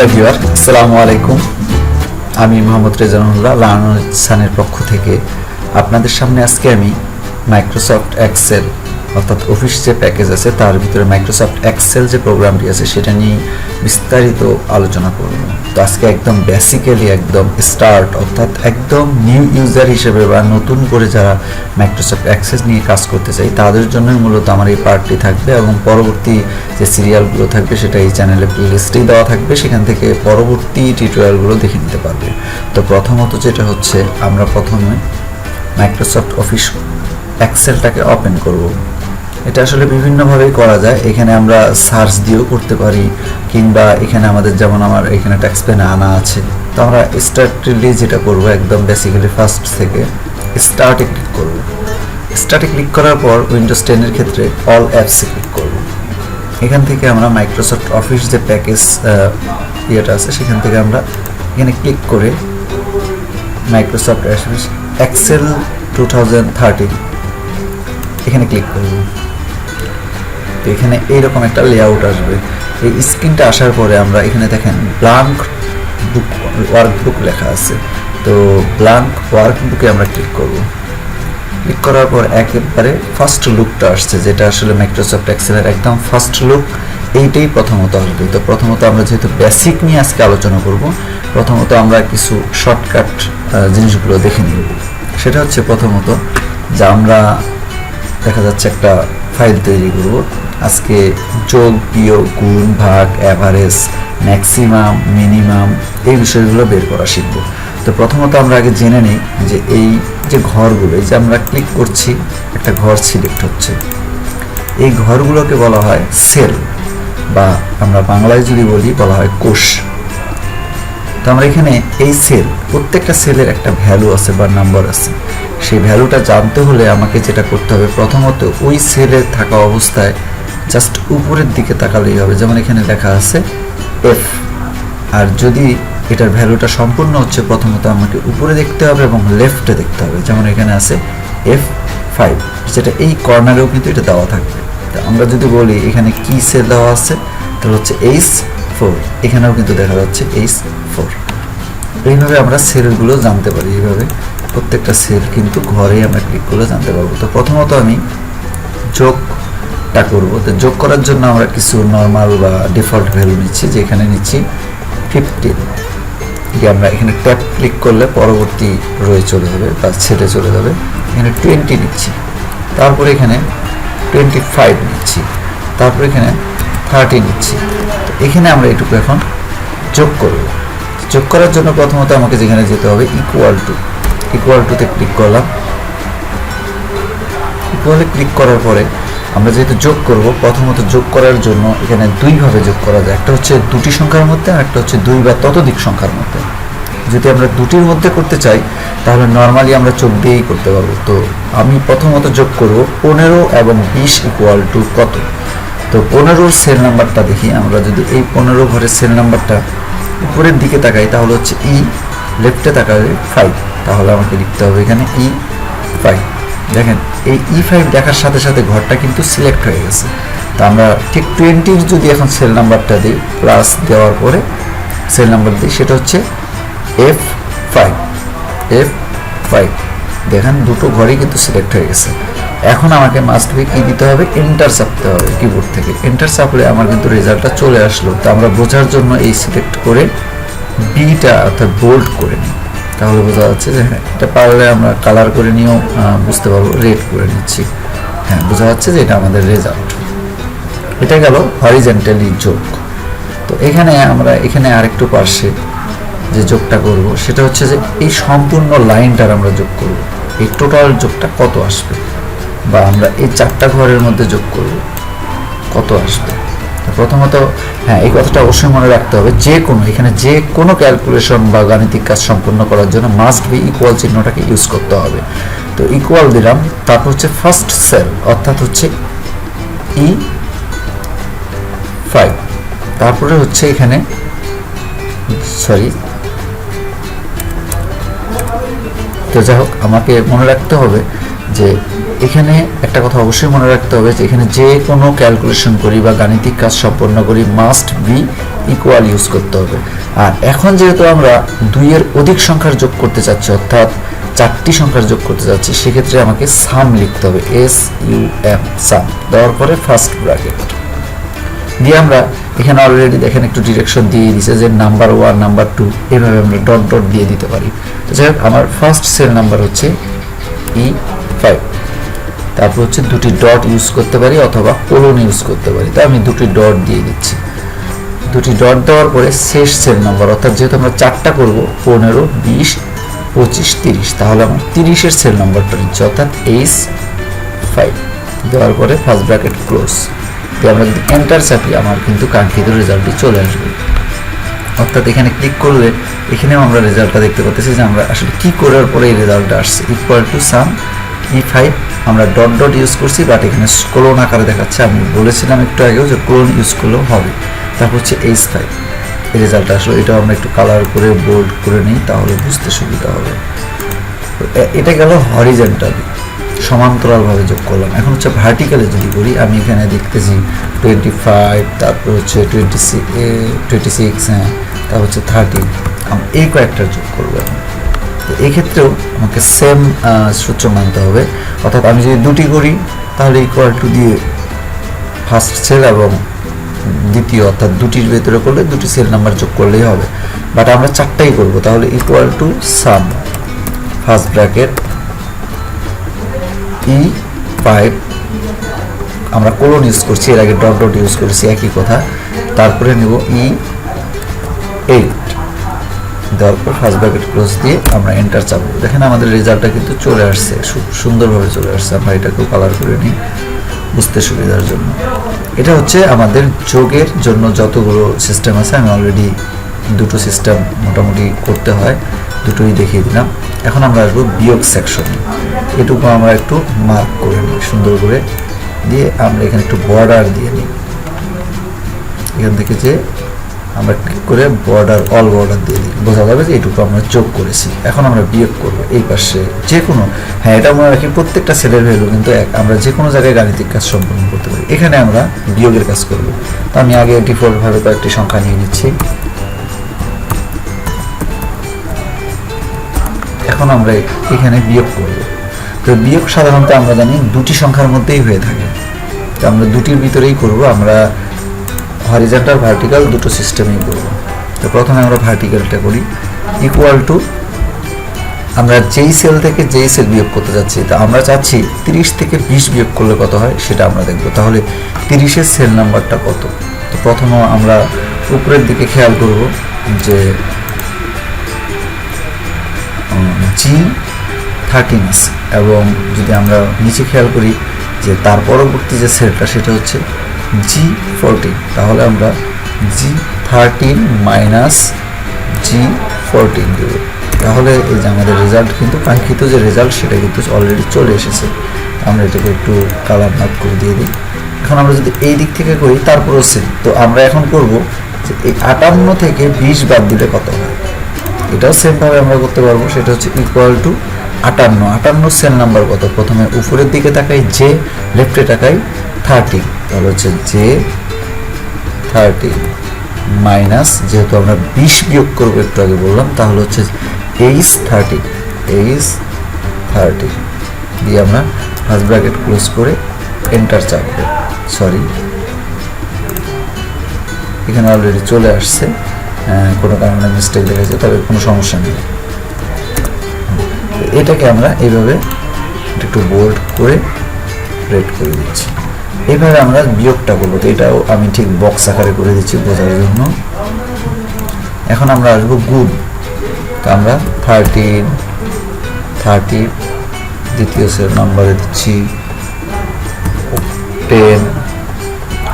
Everyone, আসসালামু আলাইকুম। আমি মোহাম্মদ রেজানুল্লাহ লার্নার পক্ষ থেকে আপনাদের সামনে আজকে আমি মাইক্রোসফট এক্সেল অর্থাৎ অফিস যে প্যাকেজ আছে তার ভিতরে মাইক্রোসফট এক্সেল যে প্রোগ্রামটি আছে সেটা নিয়ে বিস্তারিত আলোচনা করব। তো আজকে একদম বেসিক্যালি একদম স্টার্ট অর্থাৎ একদম নিউ ইউজার হিসেবে বা নতুন করে যারা মাইক্রোসফট এক্সেল নিয়ে কাজ করতে চাই তাদের জন্যই মূলত আমার এই পার্টটি থাকবে এবং পরবর্তী যে সিরিয়ালগুলো থাকবে সেটা এই চ্যানেলে প্লেলিস্টেই দেওয়া থাকবে, সেখান থেকে পরবর্তী টিউটোরিয়ালগুলো দেখে নিতে পারবে। তো প্রথমত যেটা হচ্ছে আমরা প্রথমে মাইক্রোসফট অফিস এক্সেলটাকে ওপেন করব। এটা আসলে বিভিন্নভাবেই করা যায়, এখানে আমরা সার্চ দিয়েও করতে পারি কিংবা এখানে আমাদের যেমন আমার এখানে ট্যাক্স পেনে আনা আছে। তো আমরা স্টার্টলি যেটা করব একদম বেসিক্যালি ফার্স্ট থেকে স্টার্টে ক্লিক করব। স্টার্টে ক্লিক করার পর উইন্ডোজ 10 এর ক্ষেত্রে অল অ্যাপসে ক্লিক করব। এখান থেকে আমরা মাইক্রোসফট অফিস যে প্যাকেজ ইয়েটা আছে সেখান থেকে আমরা এখানে ক্লিক করে মাইক্রোসফট এক্সেল 2013 এখানে ক্লিক করব। তো এখানে এইরকম একটা লেআউট আসবে। এই স্ক্রিনটা আসার পরে আমরা এখানে দেখেন ব্ল্যাঙ্ক বুক ওয়ার্কবুক লেখা আছে। তো ব্ল্যাঙ্ক ওয়ার্কবুকে আমরা ক্লিক করব। ক্লিক করার পর একেবারে ফার্স্ট লুকটা আসছে, যেটা আসলে মাইক্রোসফট এক্সেলের একদম ফার্স্ট লুক, এইটাই প্রথমত আসবে। তো প্রথমত আমরা যেহেতু বেসিক নিয়ে আজকে আলোচনা করব, প্রথমত আমরা কিছু শর্টকাট জিনিসগুলো দেখে নিব। সেটা হচ্ছে প্রথমত যে আমরা দেখা যাচ্ছে একটা ফাইল তৈরি করব। আজকে যোগ, বিয়োগ, গুণ, ভাগ, অ্যাভারেজ, ম্যাক্সিমাম, মিনিমাম এই বিষয়গুলো বের করা শিখব। তো প্রথমত আমরা আগে জেনে নিই যে এই যে ঘরগুলো, এই যে আমরা ক্লিক করছি একটা ঘর সিলেক্ট হচ্ছে, এই ঘরগুলোকে বলা হয় সেল বা আমরা বাংলায় যদি বলি বলা হয় কোষ। তো আমরা এখানে এই সেল, প্রত্যেকটা সেলের একটা ভ্যালু আছে বা নাম্বার আছে। সেই ভ্যালুটা জানতে হলে আমাকে যেটা করতে হবে প্রথমত ওই সেলে থাকা অবস্থায় জাস্ট উপরের দিকে তাকালেই হবে। যেমন এখানে লেখা আছে এফ, আর যদি এটার ভ্যালুটা সম্পূর্ণ হচ্ছে প্রথমত আমাকে উপরে দেখতে হবে এবং লেফটে দেখতে হবে। যেমন এখানে আছে F5, যেটা এই কর্নারেও কিন্তু এটা দেওয়া থাকবে। তো আমরা যদি বলি এখানে কি সেল দেওয়া আছে তাহলে হচ্ছে H4, এখানেও কিন্তু দেখা যাচ্ছে H4। এইভাবে আমরা সেলগুলো জানতে পারি, এইভাবে প্রত্যেকটা সেল কিন্তু ঘরেই আমরা ক্লিক করে জানতে পারবো। তো প্রথমত আমি যোগটা করব। তো যোগ করার জন্য আমরা কিছু নর্মাল বা ডিফল্ট ভ্যালু নিচ্ছি, যেখানে নিচ্ছি 15। আমরা এখানে ট্যাপ ক্লিক করলে পরবর্তী রয়ে চলে যাবে বা ছেড়ে চলে যাবে। এখানে 20 নিচ্ছি, তারপরে এখানে 25 নিচ্ছি, তারপরে এখানে 30 নিচ্ছি। তো এখানে আমরা এটুকু এখন যোগ করব। যোগ করার জন্য প্রথমত আমাকে যেখানে যেতে হবে ইকুয়াল টুতে ক্লিক করলাম। ইকুয়ালে ক্লিক করার পরে আমরা যেহেতু যোগ করব, প্রথমত যোগ করার জন্য এখানে দুইভাবে যোগ করা যায়। একটা হচ্ছে দুটি সংখ্যার মধ্যে, আর একটা হচ্ছে দুই বা ততোধিক সংখ্যার মধ্যে। যদি আমরা দুটির মধ্যে করতে চাই তাহলে নর্মালি আমরা চোখ দিয়েই করতে পারবো। তো আমি প্রথমত যোগ করব 15 এবং 20 ইকুয়াল টু কত। তো 15-র সেল নাম্বারটা দেখি। আমরা যদি এই 15 ঘরের সেল নাম্বারটা উপরের দিকে তাকাই তাহলে হচ্ছে লেফটে তাকালে 5, তাহলে আমাকে লিখতে হবে এখানে E5। দেখেন এই E5 দেখার সাথে সাথে ঘরটা কিন্তু সিলেক্ট হয়ে গেছে। তো আমরা ঠিক 20-র যদি এখন সেল নাম্বারটা দিই, প্লাস দেওয়ার পরে সেল নাম্বার দিই, সেটা হচ্ছে F5। দেখেন দুটো ঘরই কিন্তু সিলেক্ট হয়ে গেছে। এখন আমাকে মাস্ট বি কি দিতে হবে, এন্টার চাপতে হবে কিবোর্ড থেকে। এন্টার চাপলে আমার কিন্তু রেজাল্টটা চলে আসলো। তো আমরা বোঝার জন্য এই সিলেক্ট করে বিটা অর্থাৎ বোল্ড করে নিই, তাহলে বোঝা যাচ্ছে যে হ্যাঁ, এটা পারলে আমরা কালার করে নিয়েও বুঝতে পারবো। রেড করে নিচ্ছি, হ্যাঁ বোঝা যাচ্ছে যে এটা আমাদের রেজাল্ট। এটা গেল হরিজেন্টালি যোগ। তো এখানে আমরা এখানে আরেকটু পার্শ্বে যে যোগটা করব সেটা হচ্ছে যে এই সম্পূর্ণ লাইনটার আমরা যোগ করব। এই টোটাল যোগটা কত আসবে, বা আমরা এই 4টা ঘরের মধ্যে যোগ করব কত আসবে। প্রথমত হ্যাঁ, এই কথাটা অবশ্যই মনে রাখতে হবে, এখানে যে কোনো ক্যালকুলেশন বা গাণিতিক কাজ সম্পন্ন করার জন্য মাস্ট বি ইকুয়াল চিহ্নটাকে ইউজ করতে হবে। তো ইকুয়াল দিলাম, তারপর হচ্ছে ফার্স্ট সেল অর্থাৎ হচ্ছে E5, তারপরে হচ্ছে এখানে তো যাই হোক আমাকে মনে রাখতে হবে যে এখানে একটা কথা অবশ্যই মনে রাখতে হবে যে এখানে যে কোনো ক্যালকুলেশন করি বা গাণিতিক কাজ সম্পন্ন করি মাস্ট বি ইকুয়াল ইউজ করতে হবে। আর এখন যেহেতু আমরা 2 এর অধিক সংখ্যার যোগ করতে চাচ্ছি, অর্থাৎ 4টি সংখ্যার যোগ করতে চাচ্ছি, সেক্ষেত্রে আমাকে সাম লিখতে হবে, SUM, সাম দেওয়ার পরে ফার্স্ট ব্র্যাকেট দিয়ে আমরা এখানে অলরেডি দেখেন একটু ডিরেকশন দিয়ে দিয়েছে যে নাম্বার 1, নাম্বার 2 এভাবে আমরা ডট ডট দিয়ে দিতে পারি। তো যাই হোক, আমার ফার্স্ট সেল নাম্বার হচ্ছে E5, তারপর হচ্ছে 2টি ডট ইউজ করতে পারি অথবা কোলন ইউজ করতে পারি। তো আমি 2টি ডট দিয়ে দিচ্ছি। 2টি ডট দেওয়ার পরে শেষ সেল নাম্বার, অর্থাৎ যেহেতু আমরা 4টা করবো, 15, 20, 25, 30, তাহলে আমার 30-এর সেল নাম্বারটা নিচ্ছে, অর্থাৎ H5 দেওয়ার পরে ফার্স্ট ব্র্যাকেট ক্লোজ দিয়ে আমরা যদি এন্টার চাপি, আমার কিন্তু কাঙ্ক্ষিত রেজাল্টটি চলে আসবে। অর্থাৎ এখানে ক্লিক করলে এখানেও আমরা রেজাল্টটা দেখতে পাচ্ছি যে আমরা আসলে কি করার পরে এই রেজাল্টটা আসছে। ইকুয়াল টু সাম E5 আমরা ডট ডট ইউজ করছি, বাট এখানে কোলন আকারে দেখাচ্ছে। আমি বলেছিলাম একটু আগেও যে কোলন ইউজ করলেও হবে। তারপর হচ্ছে H5 এই রেজাল্টটা আসলে, এটাও আমরা একটু কালার করে বোল্ড করে নিই, তাহলে বুঝতে সুবিধা হবে। এটা গেল হরিজেন্টালি, সমান্তরালভাবে যোগ করলাম। এখন হচ্ছে ভার্টিক্যালে যদি করি, আমি এখানে দেখতেছি 25, তারপর হচ্ছে 26, হ্যাঁ, তারপর হচ্ছে 30, এই কয়েকটা যোগ করবো। তো এই ক্ষেত্রেও আমাকে সেম সূত্র মানতে হবে, অর্থাৎ আমি যদি 2টি করি তাহলে ইকুয়াল টু দিয়ে ফার্স্ট সেল এবং দ্বিতীয়, অর্থাৎ 2টির ভেতরে করলে 2টি সেল নাম্বার যোগ করলেই হবে। বাট আমরা 4টাই করবো, তাহলে equal to some first bracket E5, আমরা কোলন ইউজ করছি, এর আগে ডট ডট ইউজ করেছি, একই কথা। তারপরে নেব E8 দেওয়ার পর ফার্স্ট ব্র্যাকেট ক্লোজ দিয়ে আমরা এন্টার চাপবো। দেখেন আমাদের রেজাল্টটা কিন্তু চলে আসছে, খুব সুন্দরভাবে চলে আসছে। আমরা এটাকেও কালার করে নিই বুঝতে সুবিধার জন্য। এটা হচ্ছে আমাদের যোগের জন্য যতগুলো সিস্টেম আছে, আমি অলরেডি 2টো সিস্টেম মোটামুটি করতে হয়, 2টোই দেখিয়ে দিলাম। এখন আমরা আসবো বিয়োগ সেকশনে। এটুকু আমরা একটু মার্ক করে নিই সুন্দর করে, দিয়ে আমরা এখানে একটু বর্ডার দিয়ে নিই। এখান থেকে যে আমরা ক্লিক করে বর্ডার, অল বর্ডার দিয়ে দিই, বোঝা যাবে যে এইটুকু আমরা যোগ করেছি। এখন আমরা বিয়োগ করবো এই পাশে যে কোনো, হ্যাঁ এটা মনে রাখি প্রত্যেকটা সেলের ভ্যালু কিন্তু এক, আমরা যে কোনো জায়গায় গাণিতিক কাজ সম্পন্ন করতে পারি। এখানে আমরা বিয়োগের কাজ করব। তো আমি আগে ডিফল্টভাবে কয়েকটি সংখ্যা নিয়ে নিচ্ছি। এখন আমরা এখানে বিয়োগ করব। তো বিয়োগ সাধারণত আমরা জানি 2টি সংখ্যার মধ্যেই হয়ে থাকে, তো আমরা 2টির ভিতরেই করব। আমরা হরিজন্টাল ভার্টিক্যাল 2টো সিস্টেমেই করব। তো প্রথমে আমরা ভার্টিক্যালটা করি। ইকুয়াল টু আমরা যেই সেল থেকে যেই সেল বিয়োগ করতে যাচ্ছি, তা আমরা চাচ্ছি 30 থেকে 20 বিয়োগ করলে কত হয় সেটা আমরা দেখব। তাহলে 30-এর সেল নাম্বারটা কত? তো প্রথমে আমরা উপরের দিকে খেয়াল করব যে G13 আছে, এবং যদি আমরা নিচে খেয়াল করি যে তার পরবর্তী যে সেলটা সেটা হচ্ছে G14, তাহলে আমরা G13 মাইনাস G14 দেব। তাহলে এই যে আমাদের রেজাল্ট, কিন্তু কাঙ্ক্ষিত যে রেজাল্ট সেটা কিন্তু অলরেডি চলে এসেছে। আমরা এটাকে একটু কালার মার্ক করে দিয়ে দিই। এখন আমরা যদি এই দিক থেকে করি তারপরও সেম, তো আমরা এখন করব যে এই 58 থেকে 20 বাদ দিলে কত হয়, এটাও সেমভাবে আমরা করতে পারবো। সেটা হচ্ছে ইকুয়াল টু 58 সেল নাম্বার কত, প্রথমে উপরের দিকে তাকাই, যে লেফটে তাকাই 30, তাহলে হচ্ছে J30 মাইনাস, যেহেতু আমরা 20 বিয়োগ করবো একটু আগে বললাম, তাহলে হচ্ছে H30 দিয়ে আমরা ফার্স্ট ব্র্যাকেট ক্লোজ করে এন্টার চাপবো। সরি, এখানে অলরেডি চলে আসছে, কোনো কারণে মিস্টেক দেখাচ্ছে, তবে কোনো সমস্যা নেই। এটাকে আমরা এইভাবে একটু বোল্ড করে রেড করে দিচ্ছি। এইভাবে আমরা বিয়োগটা করবো। তো এটাও আমি ঠিক বক্স আকারে করে দিচ্ছি বোঝার জন্য। এখন আমরা আসবো গুণ। তো আমরা 30 দ্বিতীয় সেল নাম্বারে দিচ্ছি 10,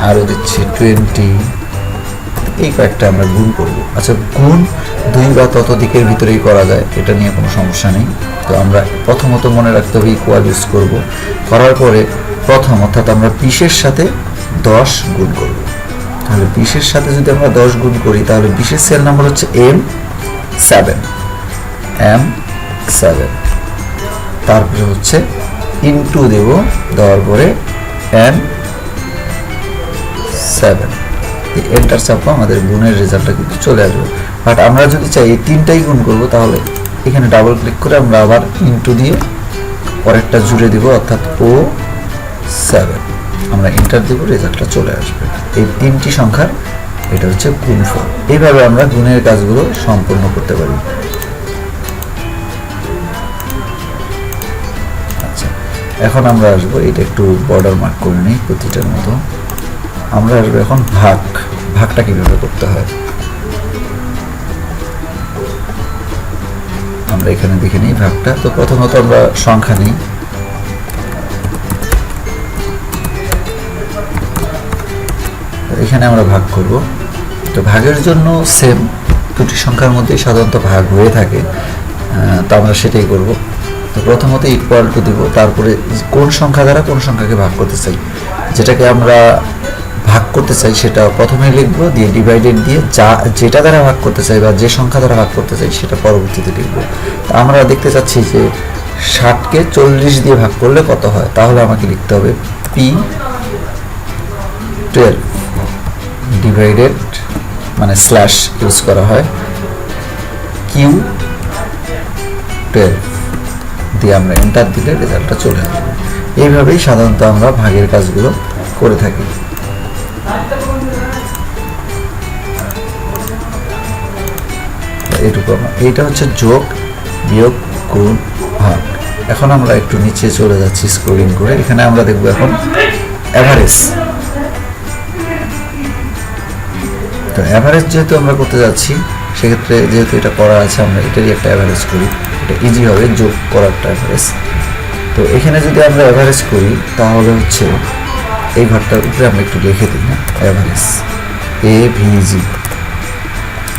আরও দিচ্ছি 20, এই কয়েকটা আমরা গুণ করব। আচ্ছা, গুণ 2 বা ততোধিকের ভিতরেই করা যায়, এটা নিয়ে কোনো সমস্যা নেই। তো আমরা প্রথমত মনে রাখতে হবে ইকুয়াল ইউজ করব, করার পরে প্রথম, অর্থাৎ আমরা 20-এর সাথে 10 গুণ করব। তাহলে 20-এর সাথে যদি আমরা 10 গুণ করি, তাহলে 20-এর সেল নাম্বার হচ্ছে M7, তারপরে হচ্ছে ইনটু দেব, দেওয়ার পরে N7, এন্টার চাপবো, আমাদের গুণের রেজাল্টটা কিন্তু চলে আসবে। বাট আমরা যদি চাই এই তিনটাই গুণ করবো, তাহলে এখানে ডাবল ক্লিক করে আমরা আবার ইনটু দিয়ে পরেরটা জুড়ে দিব, অর্থাৎ O7 আমরা এন্টার দিব, রেজাল্টটা চলে আসবে। এই তিনটি সংখ্যার এটা হচ্ছে গুণফল। এইভাবে আমরা গুণের কাজগুলো সম্পূর্ণ করতে পারি। আচ্ছা, এখন আমরা আসবো, এটা একটু বর্ডার মার্ক করে নিই প্রতিটার মতো। আমরা আসবো এখন ভাগটা কিভাবে করতে হয় আমরা এখানে দেখে নিই ভাগটা। তো প্রথমত আমরা সংখ্যা নিই, এখানে আমরা ভাগ করব। তো ভাগের জন্য সেম দুটি সংখ্যার মধ্যে সাধারণত ভাগ হয়ে থাকে, তো আমরা সেটাই করব। তো প্রথমত ইকুয়াল টু দিব, তারপরে কোন সংখ্যা দ্বারা কোন সংখ্যাকে ভাগ করতে চাই, যেটাকে আমরা ভাগ করতে চাই সেটা প্রথমে লিখবো, দিয়ে ডিভাইডেড দিয়ে যেটা দ্বারা ভাগ করতে চাই বা যে সংখ্যা দ্বারা ভাগ করতে চাই সেটা পরবর্তীতে লিখবো। আমরা দেখতে চাচ্ছি যে 60কে 40 দিয়ে ভাগ করলে কত হয়, তাহলে আমাকে লিখতে হবে P12 ডিভাইডেড, মানে স্ল্যাশ ইউজ করা হয়, Q12 দিয়ে আমরা এন্টার দিলে রেজাল্টটা চলে আসবে। এইভাবেই সাধারণত আমরা ভাগের কাজগুলো করে থাকি। এইটা হচ্ছে যোগ, বিয়োগ, গুণ, ভাগ। এখন আমরা একটু নিচে চলে যাচ্ছি স্ক্রলিং করে, এখানে আমরা দেখবো এখন অ্যাভারেজ। তো অ্যাভারেজ যেহেতু আমরা করতে যাচ্ছি, সেক্ষেত্রে যেহেতু এটা করা আছে, আমরা এটারই একটা অ্যাভারেজ করি, এটা ইজি হবে যোগ করারটা অ্যাভারেজ। তো এখানে যদি আমরা অ্যাভারেজ করি, তাহলে হচ্ছে এই ঘরটার উপরে আমরা একটু লিখে দিই না, অ্যাভারেজ AVG,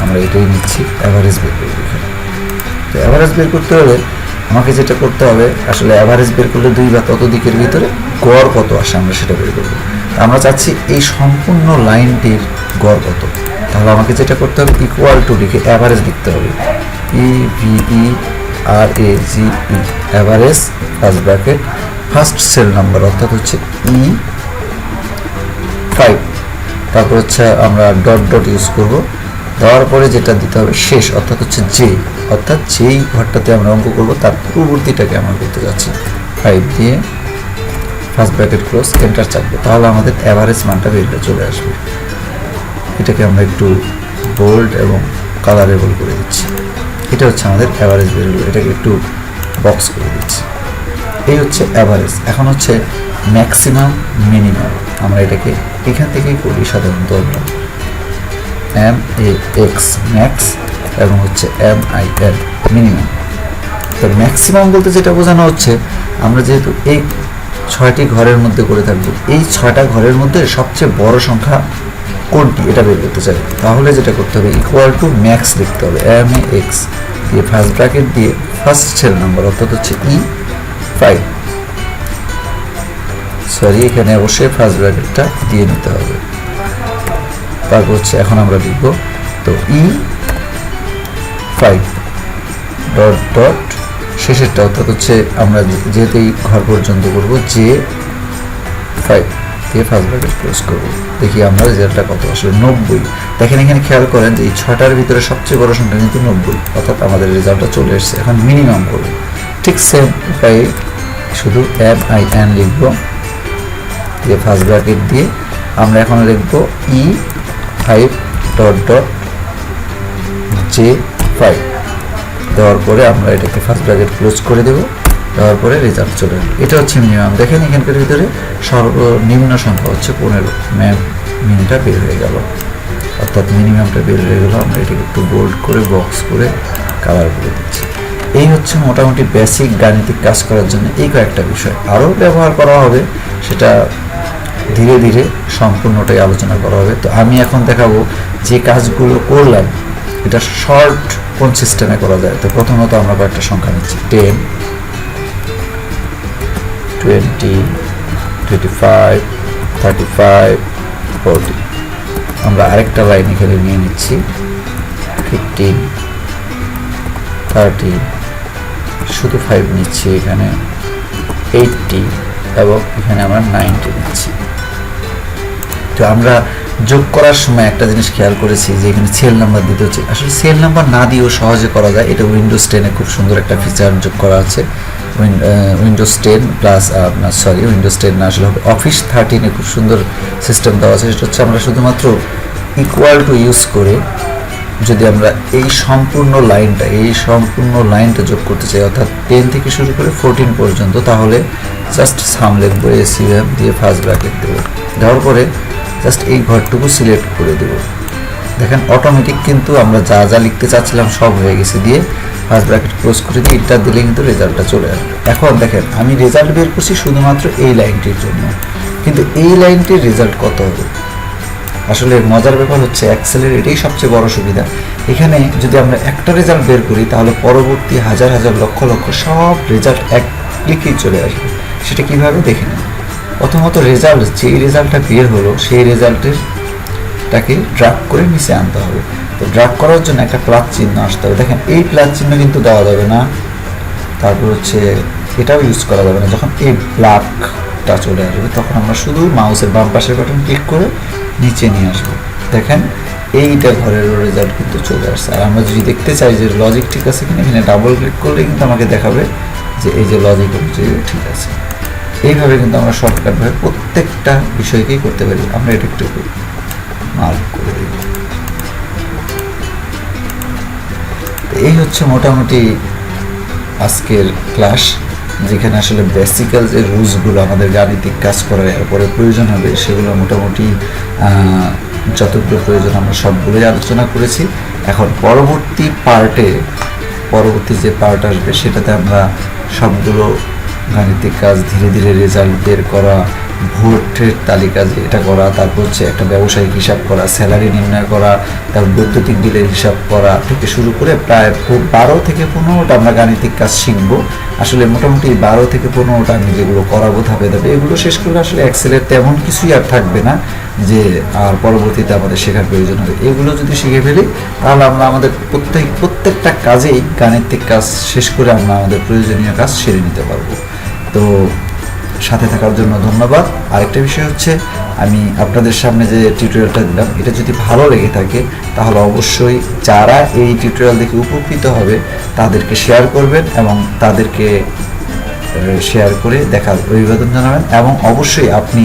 আমরা এটাই নিচ্ছি, অ্যাভারেজ বের করবো এখানে। তো অ্যাভারেজ বের করতে হলে আমাকে যেটা করতে হবে, আসলে অ্যাভারেজ বের করলে 2 বা তত দিকের ভিতরে গড় কত আসে আমরা সেটা বের করবো। আমরা চাচ্ছি এই সম্পূর্ণ লাইনটির গড় কত, তাহলে আমাকে যেটা করতে হবে, ইকুয়াল টু লিখে অ্যাভারেজ লিখতে হবে, EVERAGE, average first bracket first cell number, অর্থাৎ হচ্ছে E5, তারপর হচ্ছে আমরা ডট ডট ইউজ করব, দেওয়ার পরে যেটা দিতে হবে শেষ, অর্থাৎ হচ্ছে যে, অর্থাৎ যেই ঘরটাতে আমরা অঙ্ক করবো তার পূর্ববর্তীটাকে আমরা করতে যাচ্ছি, 5 দিয়ে ফার্স্ট ব্র্যাকেট ক্লোজ, এন্টার চাপবো, তাহলে আমাদের অ্যাভারেজ মানটা বের হয়ে চলে আসবে। এটাকে আমরা একটু বোল্ড এবং কালারেবল করে দিচ্ছি, এটা হচ্ছে আমাদের অ্যাভারেজ বের হলো, এটাকে একটু বক্স করে দিচ্ছি। এই হচ্ছে অ্যাভারেজ। এখন হচ্ছে ম্যাক্সিমাম, মিনিমাম, আমরা এটাকে এখান থেকেই করি সাধারণত, আমরা MAX ম্যাক্স এবং হচ্ছে MIN মিনিমাম। তো ম্যাক্সিমাম বলতে যেটা বোঝানো হচ্ছে, আমরা যেহেতু এই 6টি ঘরের মধ্যে করে থাকবো, এই 6টা ঘরের মধ্যে সবচেয়ে বড় সংখ্যা কোনটি এটা বের করতে চাই, তাহলে যেটা করতে হবে, ইকুয়াল টু ম্যাক্স লিখতে হবে, MAX দিয়ে ফার্স্ট ব্র্যাকেট দিয়ে ফার্স্ট সেল নাম্বার, অর্থাৎ হচ্ছে E5, সরি এখানে অবশ্যই ফার্স্ট ব্র্যাকেটটা দিয়ে নিতে হবে। তারপর হচ্ছে এখন আমরা লিখব, তো E5 ডট ডট শেষেরটা, অর্থাৎ হচ্ছে আমরা যেহেতু এই ঘর পর্যন্ত করবো, J5 দিয়ে ফার্স্ট ব্র্যাকেট ক্লোজ করবো। দেখি আমরা রেজাল্টটা কত আসলে 90। দেখেন এখানে খেয়াল করেন যে এই 6টার ভিতরে সবচেয়ে বড় সংখ্যা কিন্তু 90, অর্থাৎ আমাদের রেজাল্টটা চলে এসেছে। এখন মিনিমাম করবো, ঠিক সেম উপায়ে শুধু MIN লিখবো, দিয়ে ফার্স্ট ব্র্যাকেট দিয়ে আমরা এখন লিখবো E5 ডট ডট J5, দেওয়ার পরে আমরা এটাকে ফার্স্ট ব্র্যাকেট ক্লোজ করে দেবো, দেওয়ার পরে রেজাল্ট চলে আসবে। এটা হচ্ছে মিনিমাম। দেখেন এখানকার ভিতরে সর্বনিম্ন সংখ্যা হচ্ছে 15, মিনিটা বের হয়ে গেল, অর্থাৎ মিনিমামটা বের হয়ে গেল। আমরা এটাকে একটু বোল্ড করে বক্স করে কালার করে দিচ্ছি। এই হচ্ছে মোটামুটি বেসিক গাণিতিক কাজ করার জন্য এই কয়েকটা বিষয়, আরও ব্যবহার করা হবে, সেটা ধীরে ধীরে সম্পূর্ণটাই আলোচনা করা হবে। তো আমি এখন দেখাবো যে কাজগুলো করলাম এটা শর্ট কোন সিস্টেমে করা যায়। তো প্রথমত আমরা কয়েকটা সংখ্যা নিচ্ছি, 10, 20, 25, 35, 40। আমরা আরেকটা লাইন এখানে নিয়ে নিচ্ছি, 15, 30, শুধু 5 নিচ্ছি এখানে, 80 এবং এখানে আমরা 90 নিচ্ছি। তো আমরা যোগ করার সময় একটা জিনিস খেয়াল করেছি যে এখানে সেল নাম্বার দিতে হচ্ছে। আসলে সেল নাম্বার না দিয়েও সহজে করা যায়। এটা উইন্ডোজ 10-এ খুব সুন্দর একটা ফিচার যোগ করা আছে। উইন্ডোজ 10 প্লাস উইন্ডোজ 10 না, আসলে অফিস 13-এ খুব সুন্দর সিস্টেম দেওয়া আছে। সেটা হচ্ছে আমরা শুধুমাত্র ইকুয়াল টু ইউজ করে যদি আমরা এই সম্পূর্ণ লাইনটা যোগ করতে চাই, অর্থাৎ 10 থেকে শুরু করে 14 পর্যন্ত, তাহলে জাস্ট সাম লিখবো, এসিএম দিয়ে ফার্স্ট ব্র্যাকেট দেবো। দেওয়ার পরে জাস্ট এই ঘরটুকু সিলেক্ট করে দেবো। দেখেন অটোমেটিক কিন্তু আমরা যা যা লিখতে চাচ্ছিলাম সব হয়ে গেছে। দিয়ে ফার্স্ট ব্র্যাকেট ক্লোজ করে দিয়ে ইন্টার দিলে কিন্তু রেজাল্টটা চলে আসবে। এখন দেখেন আমি রেজাল্ট বের করছি শুধুমাত্র এই লাইনটির জন্য, কিন্তু এই লাইনটির রেজাল্ট কত হবে? আসলে মজার ব্যাপার হচ্ছে এক্সেলের এটাই সবচেয়ে বড় সুবিধা। এখানে যদি আমরা একটা রেজাল্ট বের করি তাহলে পরবর্তী হাজার হাজার লক্ষ লক্ষ সব রেজাল্ট এক ক্লিকেই চলে আসবে। সেটা কীভাবে দেখে নিন। প্রথমত যেই রেজাল্টটা বের হলো সেই রেজাল্টেরটাকে ড্রাগ করে নিচে আনতে হবে। তো ড্রাগ করার জন্য একটা প্লাস চিহ্ন আসতে হবে। দেখেন এই প্লাস চিহ্ন কিন্তু দেওয়া যাবে না, তারপর হচ্ছে এটাও ইউজ করা যাবে না। যখন এই ব্ল্যাকটা চলে আসবে তখন আমরা শুধু মাউসের বাম পাশের বাটন ক্লিক করে নিচে নিয়ে আসবো। দেখেন এইটা ঘরের রেজাল্ট কিন্তু চলে আসছে। আর আমরা যদি দেখতে চাই যে লজিক ঠিক আছে কিনা, এখানে ডাবল ক্লিক করলে কিন্তু আমাকে দেখাবে যে এই যে লজিক অনুযায়ী ঠিক আছে। এইভাবে কিন্তু আমরা শর্টকাটভাবে প্রত্যেকটা বিষয়কেই করতে পারি। আমরা এটা একটু মার্ক করে দিই। এই হচ্ছে মোটামুটি আজকের ক্লাস, যেখানে আসলে বেসিক্যাল যে রুলসগুলো আমাদের গাণিতিক কাজ করার পরে প্রয়োজন হবে সেগুলো মোটামুটি যতগুলো প্রয়োজন আমরা সবগুলোই আলোচনা করেছি। এখন পরবর্তী যে পার্ট আসবে সেটাতে আমরা সবগুলো গাণিতিক কাজ, ধীরে ধীরে রেজাল্ট বের করা, ভোটের তালিকা এটা করা, তারপর হচ্ছে একটা ব্যবসায়িক হিসাব করা, স্যালারি নির্ণয় করা, তারপর বৈদ্যুতিক বিলের হিসাব করা থেকে শুরু করে প্রায় 12 থেকে 15টা আমরা গাণিতিক কাজ শিখবো। আসলে মোটামুটি 12 থেকে 15টা আমি যেগুলো করাবো ধাপে ধাপে, এগুলো শেষ করলে আসলে এক্সেলের তেমন কিছুই আর থাকবে না যে আর পরবর্তীতে আমাদের শেখার প্রয়োজন হবে। এগুলো যদি শিখে ফেলি তাহলে আমরা আমাদের প্রত্যেকটা কাজেই গাণিতিক কাজ শেষ করে আমরা আমাদের প্রয়োজনীয় কাজ সেরে নিতে পারবো। তো সাথে থাকার জন্য ধন্যবাদ। আরেকটা বিষয় হচ্ছে, আমি আপনাদের সামনে যে টিউটোরিয়ালটা দিলাম এটা যদি ভালো লেগে থাকে তাহলে অবশ্যই যারা এই টিউটোরিয়াল দেখে উপকৃত হবে তাদেরকে শেয়ার করবেন এবং তাদেরকে শেয়ার করে দেখার অভিবাদন জানাবেন। এবং অবশ্যই আপনি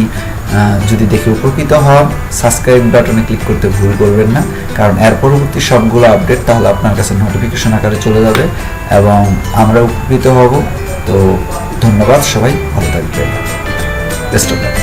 যদি দেখে উপকৃত হন সাবস্ক্রাইব বাটনে ক্লিক করতে ভুল করবেন না, কারণ এর পরবর্তী সবগুলো আপডেট তাহলে আপনার কাছে নোটিফিকেশন আকারে চলে যাবে এবং আমরা উপকৃত হব। তো ধন্যবাদ, সবাই ভালো থাকবেন। Best of luck.